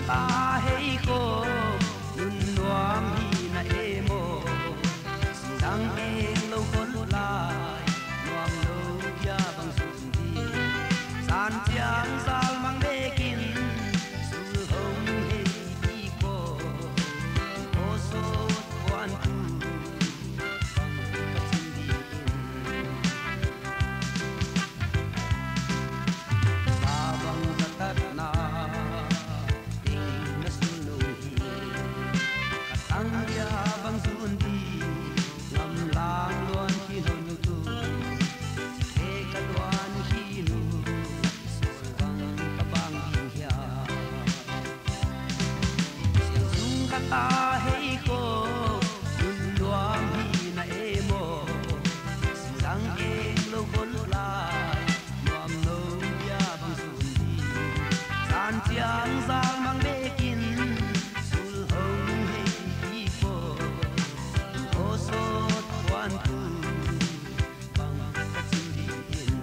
ta hei ko nun nuam hi na emo dang eng lo kon lai nuam lo ya bang sun di san chiang sal mang de kin sul hong hei ki ko o so kwan tu ta hei ko nun luam hi na emo sang eng lo kon lai nuam no ya bang sun di san chiang sang mang de kin sul hong hei ki ko o so kwan tu bang ka chin di in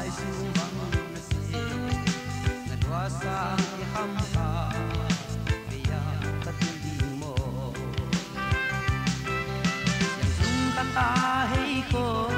mai sung bang na se na dua sang i ham pa ya patin ding mo yang sung ta hei ko